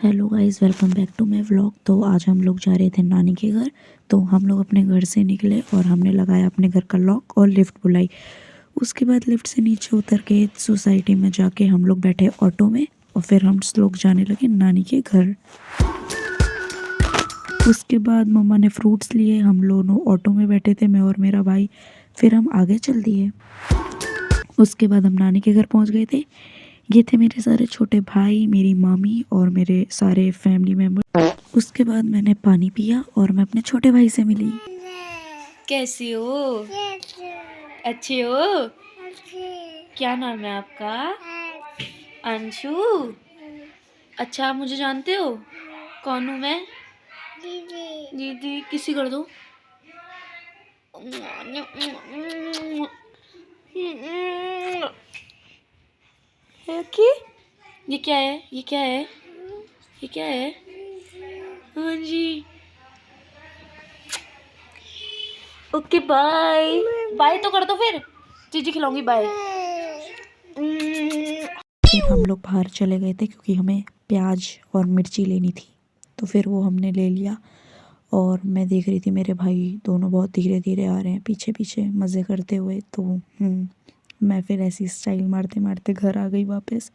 Hello guys, welcome back to my vlog. तो आज हम लोग जा रहे थे नानी के घर। तो हम लोग अपने घर से निकले और हमने लगाया अपने घर का लॉक और लिफ्ट बुलाई। उसके बाद लिफ्ट से नीचे उतर के सोसाइटी में जाके हम लोग बैठे ऑटो में और फिर हम लोग जाने लगे नानी के घर। उसके बाद मम्मा ने फ्रूट्स लिए, हम दोनों ऑटो में बैठे थे, मैं और मेरा भाई। फिर हम आगे चल दिए। उसके बाद हम नानी के घर पहुंच गए थे। ये थे मेरे सारे छोटे भाई, मेरी मामी और मेरे सारे फैमिली मेम्बर। उसके बाद मैंने पानी पिया और मैं अपने छोटे भाई से मिली। कैसी हो? अच्छी हो? क्या नाम है आपका? अंशु। अच्छा, आप मुझे जानते हो? कौन हूँ मैं? दीदी। दीदी किसी कर दो। कि ये क्या है? ये क्या है? ये क्या है? हाँ जी। Okay bye. बाय तो कर दो फिर। चीजी खिलाऊंगी, बाय। फिर हम लोग बाहर चले गए थे क्योंकि हमें प्याज और मिर्ची लेनी थी। तो फिर वो हमने ले लिया और मैं देख रही थी मेरे भाई दोनों बहुत धीरे धीरे आ रहे हैं पीछे पीछे मज़े करते हुए। तो मैं फिर ऐसी स्टाइल मारते मारते घर आ गई वापस।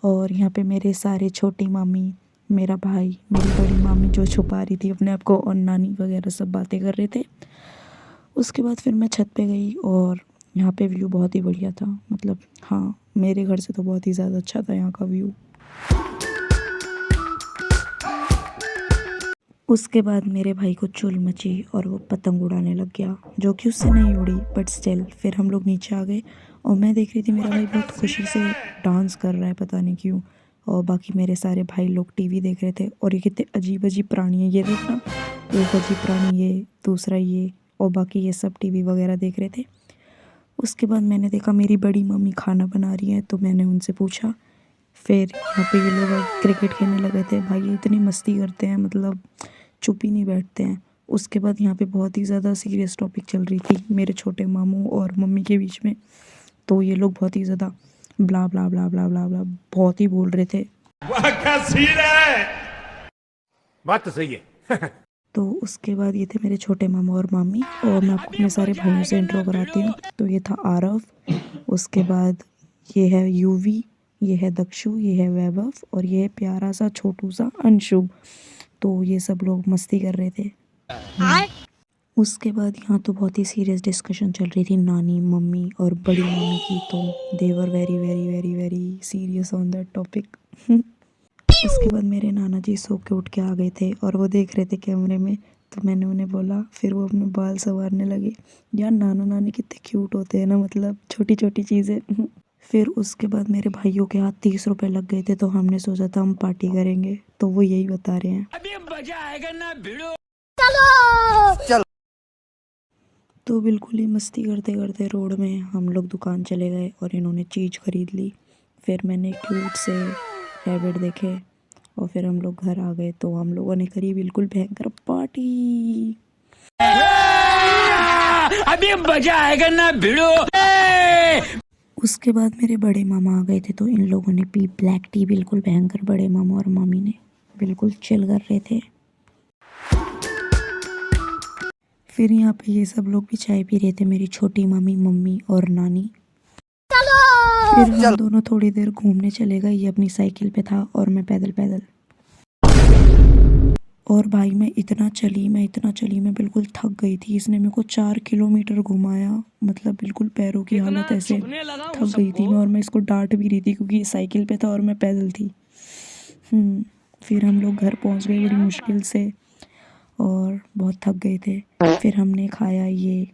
और यहाँ पे मेरे सारे छोटी मामी, मेरा भाई, मेरी बड़ी मामी जो छुपा रही थी अपने आप को, और नानी वगैरह सब बातें कर रहे थे। उसके बाद फिर मैं छत पे गई और यहाँ पे व्यू बहुत ही बढ़िया था। मतलब हाँ, मेरे घर से तो बहुत ही ज़्यादा अच्छा था यहाँ का व्यू। उसके बाद मेरे भाई को चुल मची और वो पतंग उड़ाने लग गया, जो कि उससे नहीं उड़ी, बट स्टिल। फिर हम लोग नीचे आ गए और मैं देख रही थी मेरा भाई बहुत खुशी से डांस कर रहा है, पता नहीं क्यों। और बाकी मेरे सारे भाई लोग टीवी देख रहे थे। और ये कितने अजीब अजीब प्राणी है, ये देखना, एक अजीब प्राणी ये, दूसरा ये, और बाकी ये सब टीवी वगैरह देख रहे थे। उसके बाद मैंने देखा मेरी बड़ी मम्मी खाना बना रही है, तो मैंने उनसे पूछा। फिर यहाँ पे ये लोग क्रिकेट खेलने लगे थे। भाई ये इतनी मस्ती करते हैं, मतलब चुप ही नहीं बैठते हैं। उसके बाद यहाँ पे बहुत ही ज़्यादा सीरियस टॉपिक चल रही थी मेरे छोटे मामू और मम्मी के बीच में। तो ये लोग बहुत ही ज़्यादा ब्ला ब्ला ब्ला ब्ला ब्ला ब्ला बहुत ही बोल रहे थे। वाह क्या सीन है। बात तो सही है। तो उसके बाद ये थे मेरे छोटे मामा और मामी, और मैं आपको अपने सारे भाइयों से इंट्रो कराती हूँ। तो ये था आरव, उसके बाद ये है यूवी, ये है दक्षु, ये है वैभव, और ये है प्यारा सा छोटू सा अंशु। तो ये सब लोग मस्ती कर रहे थे। उसके बाद यहाँ तो बहुत ही सीरियस डिस्कशन चल रही थी नानी, मम्मी और बड़ी मम्मी की। तो देवर very very very very serious on that topic. उसके बाद मेरे नाना जी सो के उठ के आ गए थे और वो देख रहे थे कैमरे में। तो मैंने उन्हें बोला, फिर वो अपने बाल संवारने लगे। यार नाना नानी कितने क्यूट होते हैं ना, मतलब छोटी छोटी चीज़ें। फिर उसके बाद मेरे भाइयों के हाथ 30 रुपए लग गए थे, तो हमने सोचा था हम पार्टी करेंगे। तो वो यही बता रहे हैं। अभी मजा आएगा ना भिड़ो। तो बिल्कुल ही मस्ती करते करते रोड में हम लोग दुकान चले गए और इन्होंने चीज़ खरीद ली। फिर मैंने क्यूट से रैबिट देखे और फिर हम लोग घर आ गए। तो हम लोगों ने करी बिल्कुल भयंकर पार्टी। अभी मजा आएगा ना भिड़ो। उसके बाद मेरे बड़े मामा आ गए थे, तो इन लोगों ने पी ब्लैक टी, बिल्कुल भयंकर। बड़े मामा और मामी ने बिल्कुल चिल कर रहे थे। फिर यहाँ पे ये सब लोग भी चाय पी रहे थे, मेरी छोटी मामी, मम्मी और नानी। फिर हम दोनों थोड़ी देर घूमने चले गए। ये अपनी साइकिल पे था और मैं पैदल पैदल। और भाई मैं इतना चली, मैं बिल्कुल थक गई थी। इसने मेरे को 4 किलोमीटर घुमाया, मतलब बिल्कुल पैरों की हालत ऐसे थक गई थी मैं। और मैं इसको डांट भी रही थी क्योंकि ये साइकिल पे था और मैं पैदल थी। फिर हम लोग घर पहुंच गए बड़ी मुश्किल से और बहुत थक गए थे। फिर हमने खाया ये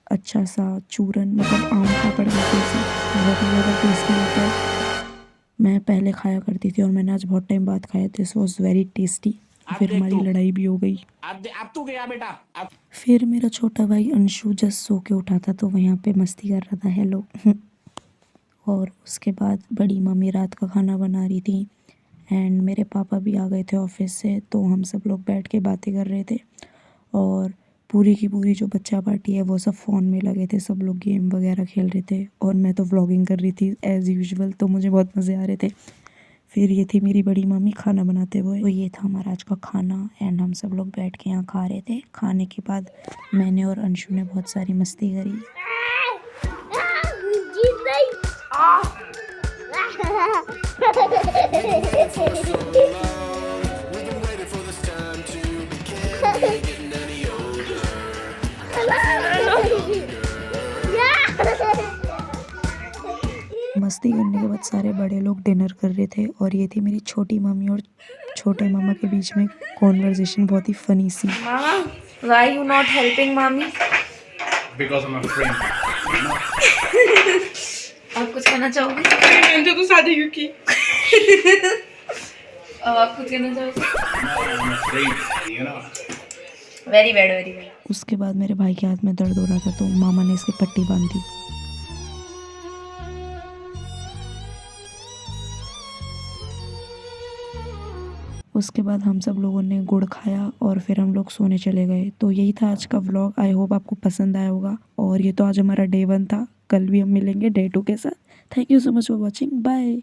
अच्छा सा चूरन, मतलब आम पापड़ जैसे से, बहुत ही ज़्यादा टेस्टी होता है। मैं पहले खाया करती थी और मैंने आज बहुत टाइम बाद खाया। This was very tasty. फिर हमारी लड़ाई भी हो गई। अब तू गया बेटा। फिर मेरा छोटा भाई अंशु जस्ट सो के उठा था, तो वहाँ पे मस्ती कर रहा था, हेलो। और उसके बाद बड़ी मम्मी रात का खाना बना रही थी एंड मेरे पापा भी आ गए थे ऑफिस से। तो हम सब लोग बैठ के बातें कर रहे थे और पूरी की पूरी जो बच्चा पार्टी है वो सब फ़ोन में लगे थे, सब लोग गेम वगैरह खेल रहे थे और मैं तो व्लॉगिंग कर रही थी एज़ यूजुअल। तो मुझे बहुत मज़े आ रहे थे। फिर ये थी मेरी बड़ी मम्मी खाना बनाते हुए। तो ये था हमारा आज का खाना एंड हम सब लोग बैठ के यहाँ खा रहे थे। खाने के बाद मैंने और अंशु ने बहुत सारी मस्ती करी। मस्ती करने के बाद सारे बड़े लोग डिनर कर रहे थे और ये थी मेरी छोटी मम्मी और छोटे मामा के बीच में कॉन्वर्जेशन बहुत ही फनी सी। Mama, why you not helping mommy? Because I'm a friend. आप कुछ कहना चाहोगे? मैंने तो शादी क्यों की? अब आप कुछ कहना चाहोगे? I'm a friend, you know. Very bad, very bad. उसके बाद मेरे भाई के हाथ में दर्द हो रहा था तो मामा ने इसकी पट्टी बांध दी। उसके बाद हम सब लोगों ने गुड़ खाया और फिर हम लोग सोने चले गए। तो यही था आज का व्लॉग। आई होप आपको पसंद आया होगा। और ये तो आज हमारा डे 1 था। कल भी हम मिलेंगे डे 2 के साथ। Thank you so much for watching. Bye.